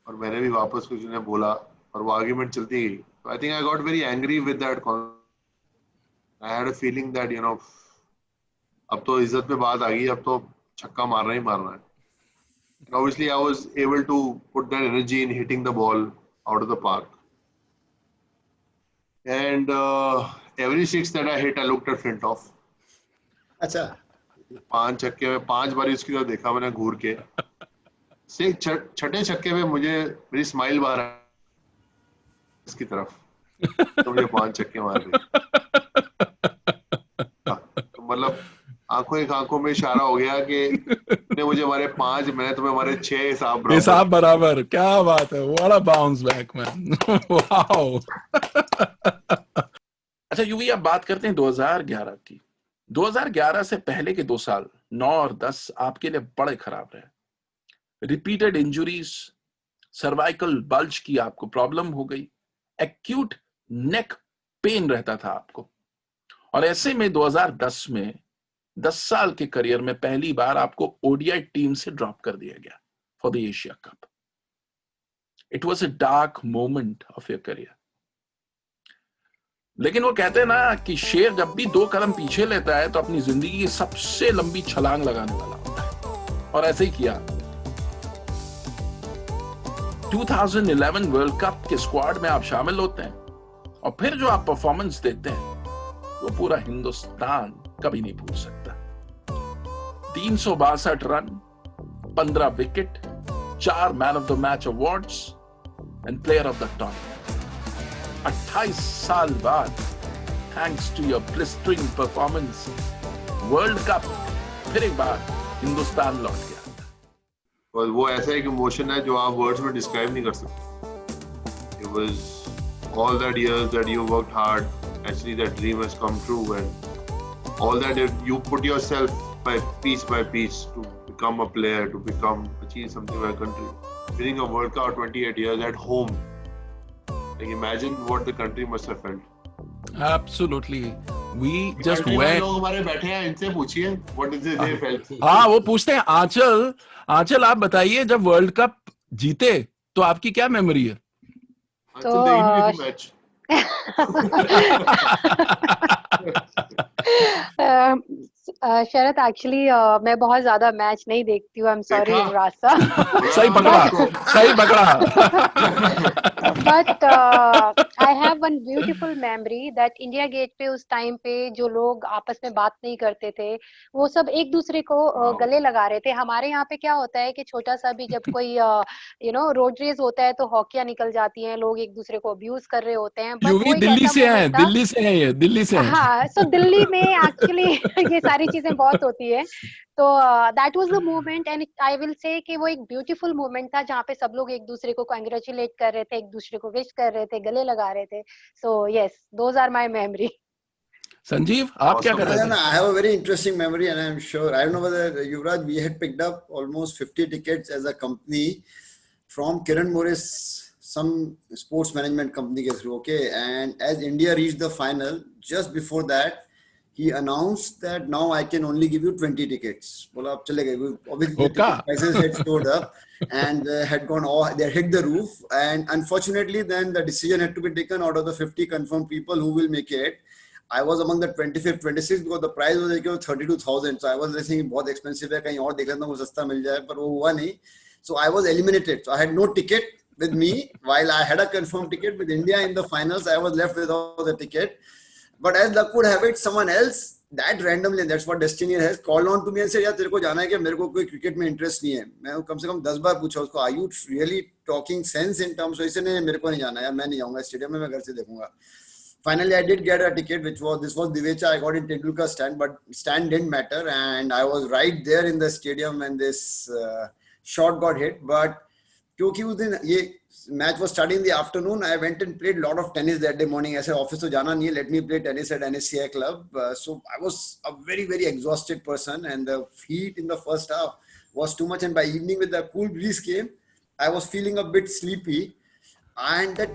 और मैंने भी वापस कुछ उन्हें बोला और वो आर्गुमेंट चलती गई। I think I got very angry with that. I had a feeling that you know अब तो इज्जत पे बात आ गई, अब तो छक्का मारना ही मारना है। Obviously I was able to put that energy in hitting the ball out of the park and every 6 that I hit I looked at Flintoff. अच्छा 5 छक्के में 5 बार उसकी तरफ देखा मैंने घूर के। छठे छक्के में मुझे मेरी स्माइल बाहर आई इसकी तरफ, तो मुझे 5 छक्के मार दिए। तो मतलब आंखों में इशारा हो गया कि तूने मुझे हमारे 5, मैंने तुम्हें हमारे 6 हिसाब बराबर। क्या बात है, what a bounce back man. Wow. अच्छा युवी, अब बात करते हैं 2011 की। 2011 से पहले के 2 साल 9 और 10 आपके लिए बड़े खराब रहे। रिपीटेड इंजुरीज, सर्वाइकल बल्ज की आपको प्रॉब्लम हो गई, एक्यूट नेक पेन रहता था आपको, और ऐसे में 2010 में 10 साल के करियर में पहली बार आपको ओडीआई टीम से ड्रॉप कर दिया गया for the Asia cup. It was a dark moment of your career. लेकिन वो कहते हैं ना कि शेर जब भी 2 कदम पीछे लेता है तो अपनी जिंदगी की सबसे लंबी छलांग लगाने वाला होता है, और ऐसे ही किया। 2011 वर्ल्ड कप के स्क्वाड में आप शामिल होते हैं और फिर जो आप परफॉर्मेंस देते हैं वो पूरा हिंदुस्तान कभी नहीं भूल सकता। 362 run, 15 wicket, 4 man of the match awards and player of the tournament. 28 साल बाद, thanks to your blistering performance, world cup फिर एक बार हिंदुस्तान लौट गया। और वो ऐसा एक इमोशन है जो आप वर्ड्स में डिस्क्राइब नहीं कर सकते। It was all that years that you worked hard, actually that dream has come true, and all that you put yourself by piece to become a player, to achieve something for a country. Winning a World Cup 28 years at home. Like imagine what the country must have felt. Absolutely. we just went. लोग हमारे बैठे हैं, इनसे पूछिए what is it they felt. हाँ, वो पूछते हैं। आंचल आप बताइए, जब वर्ल्ड कप जीते तो आपकी क्या मेमोरी है? तो देख नहीं थी मैच। शरद, एक्चुअली मैं बहुत ज्यादा मैच नहीं देखती हूँ। I am sorry Yuvraj sir. सही पकड़ा। But I have one beautiful memory that India Gate पे उस टाइम पे जो लोग आपस में बात नहीं करते थे, वो सब एक दूसरे को गले लगा रहे थे। हमारे यहाँ पे क्या होता है कि छोटा सा भी जब कोई रोड रेस होता है तो हॉकियां निकल जाती हैं, लोग एक दूसरे को अब्यूज कर रहे होते हैं। यूवी दिल्ली से हैं। हाँ, सो दिल्ली में एक्चुअली ये सारी चीजें बहुत होती है। तो that was the moment, and I will say कि वो एक ब्यूटीफुल मोमेंट था जहाँ पे सब लोग एक दूसरे को कांग्रेचुलेट कर रहे थे, एक दूसरे को विश कर रहे थे, गले लगा रहे थे। So yes, those are my memory. Sanjeev, आप क्या कर रहे थे? I have a very interesting memory, and I'm sure, I don't know whether Yuvraj, we had picked up almost 50 tickets as a company from Kiran Morris, some sports management company ke through, okay? And as India reached the final, just before that, he announced that now I can only give you 20 tickets. Bola, ab chale gaye. Obviously, the ticket prices had stood up and had gone all, they hit the roof. And unfortunately, then the decision had to be taken out of the 50 confirmed people who will make it. I was among the 25th, 26th because the price was like 32,000. So I was thinking, बहुत expensive है, कहीं और देख लेता हूँ सस्ता मिल जाए, पर वो हुआ नहीं. So I was eliminated. So I had no ticket with me. While I had a confirmed ticket with India in the finals, I was left without the ticket. But as luck would have it, someone else that randomly, that's what destiny has, called on to me and said, यार तेरे को जाना है क्या? मेरे को कोई क्रिकेट में इंटरेस्ट नहीं है. मैं कम से कम 10 बार पूछा उसको, are you really talking sense in terms? So इसे नहीं, मेरे को नहीं जाना यार, मैं नहीं जाऊँगा स्टेडियम में, मैं घर से देखूँगा. Finally, I did get a ticket, this was Divecha. I got in Tendulkar stand, but stand didn't matter, and I was right there in the stadium when this shot got hit. But क्योंकि उस दिन ये match was starting in the afternoon, I went and played a lot of tennis that day morning. ऐसे office तो जाना नहीं है, let me play tennis at NSCI club. So I was a very, very exhausted person, and the heat in the first half was too much. And by evening, with the cool breeze came, I was feeling a bit sleepy. And that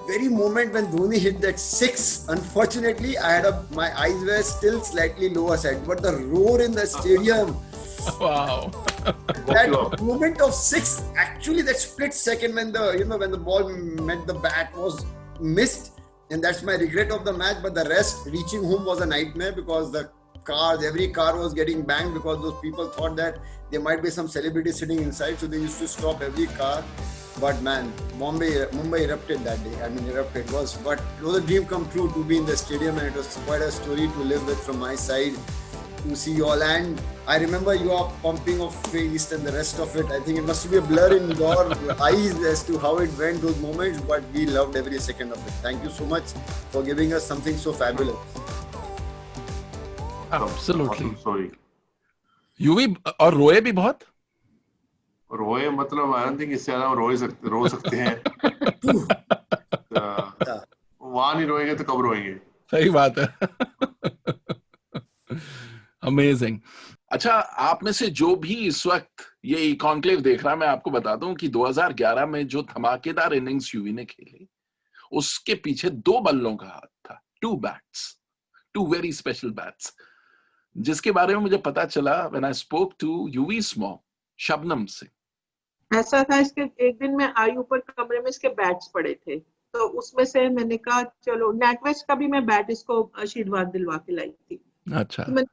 very moment when Dhoni hit that six, unfortunately, my eyes were still slightly lower side, but the roar in the stadium. Wow. That moment of six, actually that split second when the ball met the bat was missed, and that's my regret of the match. But the rest, reaching home was a nightmare because every car was getting banged because those people thought that there might be some celebrity sitting inside, so they used to stop every car. But man, Mumbai erupted that day. It was a dream come true to be in the stadium, and it was quite a story to live with from my side, to see you all. And I remember you are pumping of face and the rest of it. I think it must be a blur in your eyes as to how it went, those moments, but we loved every second of it. Thank you so much for giving us something so fabulous. Absolutely. Sorry. UV और रोए भी बहुत. रोए मतलब आई डोंट थिंक इससे ज्यादा रो सकते हैं. वहां नहीं रोएंगे तो कब रोएंगे? सही बात है. अमेजिंग. अच्छा, आप में से जो भी इस वक्त ये कॉन्क्लेव देख रहा है, मैं आपको बता दूं कि 2011 में जो धमाकेदार इनिंग्स यूवी ने खेली, उसके पीछे 2 बल्लों का हाथ था. 2 bats, 2 very special bats, जिसके बारे में मुझे पता चला when I spoke to यूवी's mom, Shabnam Singh. ऐसा था, इसके एक दिन मैं आई ऊपर कमरे में, इसके बैट्स पड़े थे, तो उसमें से मैंने कहा चलो नेटवेस्ट का भी मैं बैट इसको आशीर्वाद दिलवा के लाई थी. अच्छा. तो मैं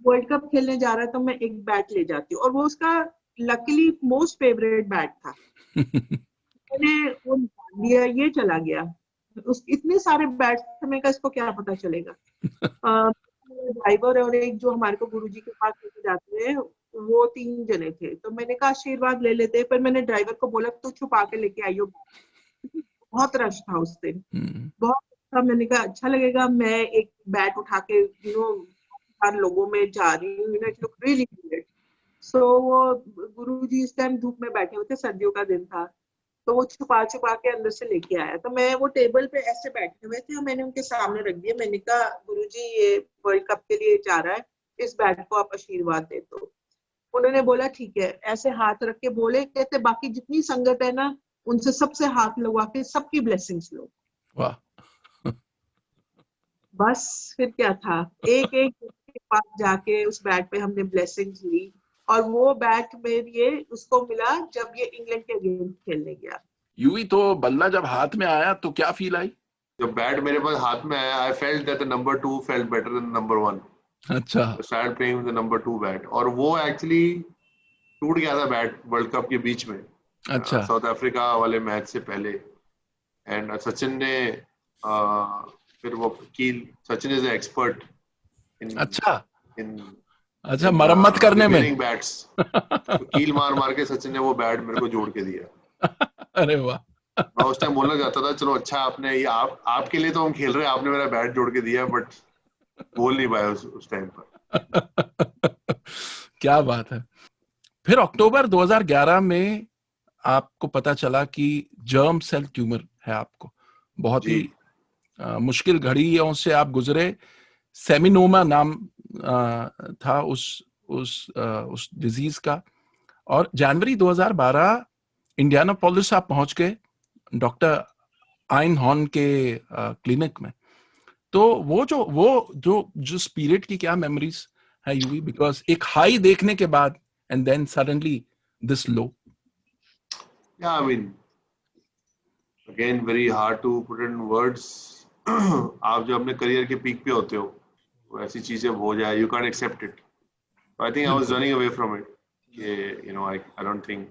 वर्ल्ड कप खेलने जा रहा था, मैं एक बैट ले जाती हूँ, और वो उसका लकीली मोस्ट फेवरेट बैट था. मैंने वो दिया, ये चला गया. इतने सारे बैट्स थे, मैं कहा इसको क्या पता चलेगा. ड्राइवर और एक जो हमारे को गुरुजी के पास लेके जाते हैं, वो 3 जने थे. तो मैंने कहा आशीर्वाद ले लेते, पर मैंने ड्राइवर को बोला तो छुपा के लेके आइयो. बहुत रश था उस दिन, बहुत था. मैंने कहा अच्छा लगेगा, मैं एक बैट उठा के हर लोगों में जा रही हूँ. It look really good. So वो गुरुजी इस टाइम धूप में बैठे हुए थे, सर्दियों का दिन था, तो वो छुपा के अंदर से लेके आया. तो मैं वो टेबल पे ऐसे बैठे हुए थे और मैंने उनके सामने रख दिया. मैंने कहा गुरुजी ये वर्ल्ड कप के लिए जा रहा है, इस बैट को आप आशीर्वाद दे दो. उन्होंने बोला ठीक है. ऐसे हाथ रख के बोले, कहते बाकी जितनी संगत है ना, उनसे सबसे हाथ लगवा के सबकी ब्लेसिंग्स लो. वाह. बस फिर क्या था, एक एक के पास जाके उस बैट पे हमने ब्लेसिंग्स ली, और वो बैट मेरे उसको मिला जब ये इंग्लैंड के अगेंस्ट खेलने गया। यूवी तो बल्ला जब हाथ में आया तो क्या फील आई? जब बैट मेरे पास हाथ में आया, I felt that the number 2 felt better than number 1. अच्छा, I started playing with the number 2 bat, और वो एक्चुअली टूट गया था बैट वर्ल्ड कप के बीच में, अच्छा, साउथ अफ्रीका वाले मैच से पहले. एंड सचिन ने फिर वो कील, सचिन इज एक्सपर्ट इन अच्छा, इन अच्छा, मरम्मत करने में. Repairing bats. तो कील मार मार के सचिन ने वो बैट मेरे को जोड़ के दिया. अरे वाह. मैं उस टाइम बोलना चाहता था, चलो अच्छा आपने ये आपके लिए तो हम खेल रहे हैं, आपने मेरा बैट जोड़ के दिया, बट बोल नहीं पाया उस टाइम पर. क्या बात है. फिर अक्टूबर 2011 में आपको पता चला कि जर्म सेल ट्यूमर है आपको. बहुत ही मुश्किल घड़ियों से आप गुजरे. सेमिनोमा नाम था उस डिजीज का. और जनवरी 2012 इंडियानापोलिस आप पहुंच गए डॉक्टर आइन हॉर्न के क्लिनिक में. तो वो जो स्पिरिट की क्या मेमोरीज है यूवी, बिकॉज एक हाई देखने के बाद and then suddenly this low. Yeah, I mean, again, very hard to put it in words. आप जब अपने करियर के पीक पे होते हो, तो ऐसी चीजें हो जाए, you can't accept it. So I think I was running away from it. You know, I don't think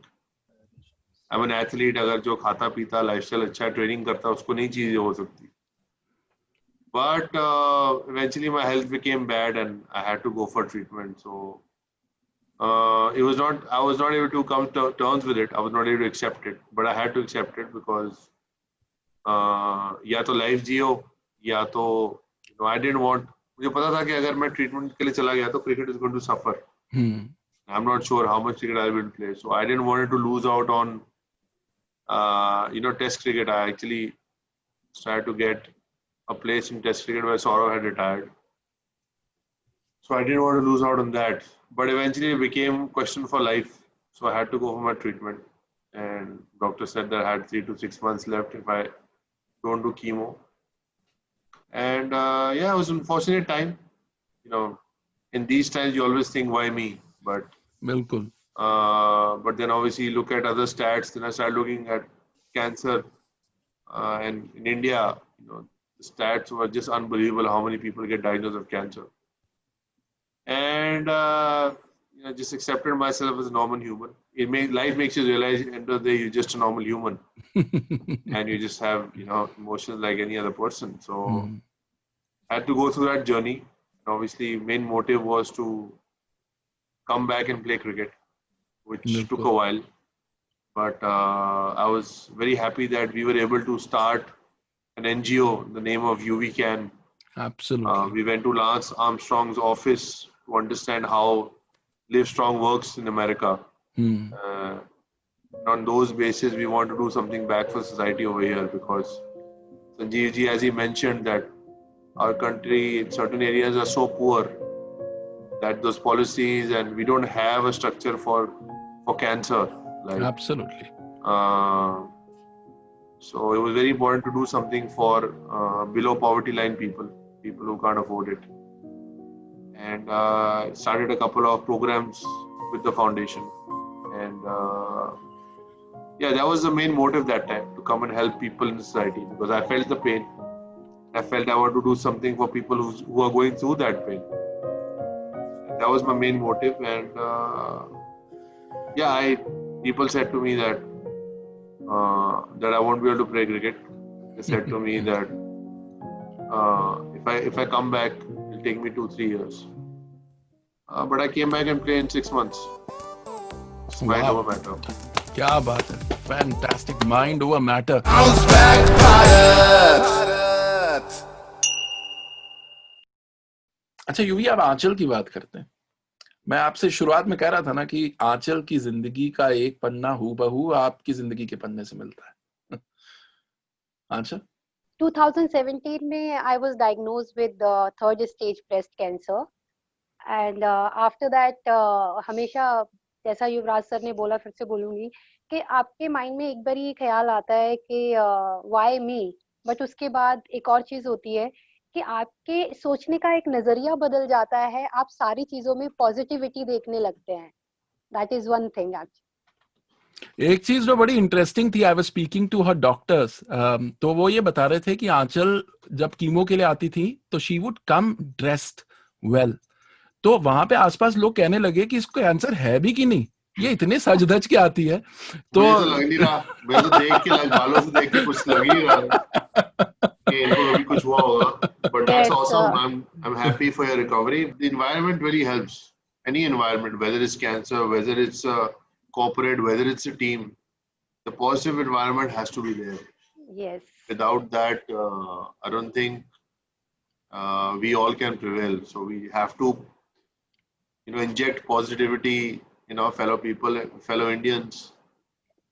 I'm an athlete. अगर जो खाता पीता लाइफस्टाइल अच्छा ट्रेनिंग करता उसको नहीं चीजें हो सकती. But eventually my health became bad and I had to go for treatment. So I was not able to come to terms with it. I was not able to accept it, but I had to accept it because या तो लाइफ जियो या तो I didn't want. मुझे पता था कि अगर मैं ट्रीटमेंट के लिए चला गया तो cricket is going to suffer. I'm not sure how much cricket I will play, so I didn't want to lose out on Test cricket. I actually tried to get a place in Test cricket where Saurav had retired. So I didn't want to lose out on that. But eventually it became a question for life. So I had to go for my treatment. And doctor said that I had 3 to 6 months left if I don't do chemo. And it was an unfortunate time. In these times you always think, why me? But बिल्कुल. But then obviously you look at other stats. Then I started looking at cancer. And in India, the stats were just unbelievable how many people get diagnosed with cancer. And just accepted myself as a normal human. Life makes you realize at the end of the day you're just a normal human. And you just have emotions like any other person. So I had to go through that journey. And obviously main motive was to come back and play cricket, which took a while. But I was very happy that we were able to start an NGO, the name of UV Can. Absolutely. We went to Lance Armstrong's office to understand how Livestrong works in America. On those basis, we want to do something back for society over here, because Sanjeev ji, as he mentioned, that our country in certain areas are so poor that those policies, and we don't have a structure for cancer. Absolutely. So it was very important to do something for below poverty line people who can't afford it. And started a couple of programs with the foundation. And that was the main motive that time, to come and help people in society, because I felt the pain. I felt I want to do something for people who are going through that pain. And that was my main motive. And people said to me that I won't be able to play cricket. They said to me that if I come back, it'll take me 2-3 years. But I came back and played in 6 months. Mind over matter. क्या बात है. Fantastic. Mind over matter. Bounce back Bharat. अच्छा यूवी, अब आंचल की बात करते हैं. मैं आपसे शुरुआत में कह रहा था ना कि आंचल की जिंदगी का एक पन्ना हूबहू आपकी जिंदगी के पन्ने से मिलता है. आंचल, 2017 में I was diagnosed with the 3rd stage breast cancer, and after that हमेशा जैसा युवराज सर ने बोला, फिर से बोलूंगी कि आपके माइंड में एक बार ये ख्याल आता है कि why me, बट उसके बाद एक और चीज होती है कि आपके सोचने का एक नजरिया बदल जाता है, आप सारी चीजों में पॉजिटिविटी देखने लगते हैं. That is one thing actually. एक चीज जो बड़ी इंटरेस्टिंग थी, I was speaking to her doctors, तो वो ये बता रहे थे कि आंचल जब कीमो के लिए आती थी तो she would come dressed well. तो वहां पे आसपास लोग कहने लगे कि इसको कैंसर है भी कि नहीं, ये इतने सज धज के आती है. तो लग नहीं रहा, मैं तो देख के बालों से देख के कुछ लग ही रहा कि इनको अभी कुछ हुआ होगा. But that's awesome. I'm happy for your recovery. The environment really helps. Any environment, whether it's cancer, whether it's corporate, whether it's a team, the positive environment has to be there. Yes. Without that, I don't think we all can prevail. So we have to, inject positivity in our fellow people, fellow Indians,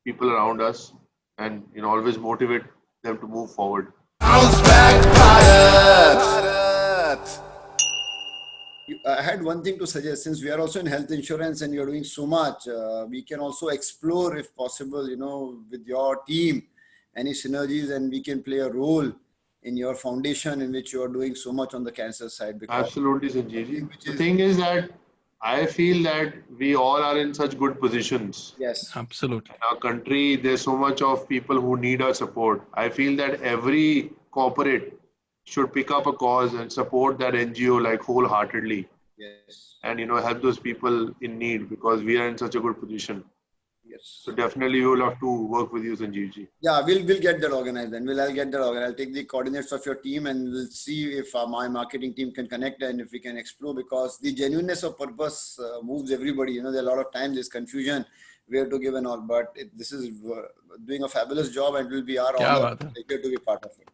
people around us, and always motivate them to move forward. Bounce back Bharat. I had one thing to suggest. Since we are also in health insurance and you're doing so much, we can also explore, if possible, with your team, any synergies, and we can play a role in your foundation in which you are doing so much on the cancer side. Absolutely, Sanjeev. The thing is that I feel that we all are in such good positions. Yes. Absolutely. In our country, there's so much of people who need our support. I feel that every corporate should pick up a cause and support that NGO wholeheartedly. Yes. And help those people in need, because we are in such a good position. Yes. So definitely we will have to work with you, Sanjeev ji. Yeah, we'll get that organized then. I'll get that organized. I'll take the coordinates of your team and we'll see if my marketing team can connect and if we can explore, because the genuineness of purpose moves everybody. There are a lot of times there's confusion where to give and all, but this is doing a fabulous job and it will be our honor to be part of it.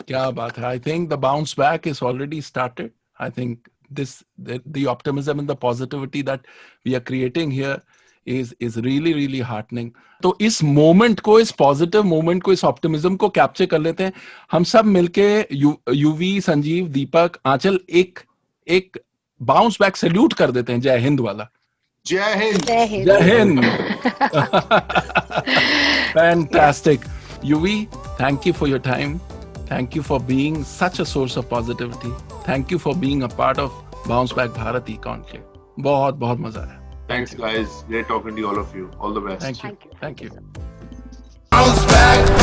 Kya baat hai. I think the bounce back is already started. I think the optimism and the positivity that we are creating here is really really heartening. तो इस मोमेंट को, इस पॉजिटिव मोमेंट को, इस ऑप्टिमिज्म को कैप्चर कर लेते हैं हम सब मिलके. यूवी, संजीव, दीपक, आंचल एक बाउंस बैक सैल्यूट कर देते हैं. जय हिंद वाला. जय हिंद. जय हिंद. जय Hind. Fantastic. Yuvi, thank you for your time. Thank you for being such a source of positivity. Thank you for being a part of Bounce Back Bharat E-Conclave. बहुत बहुत मजा आया. Thanks guys. Great talking to all of you. All the best. Thank you. Thank you. Bounce back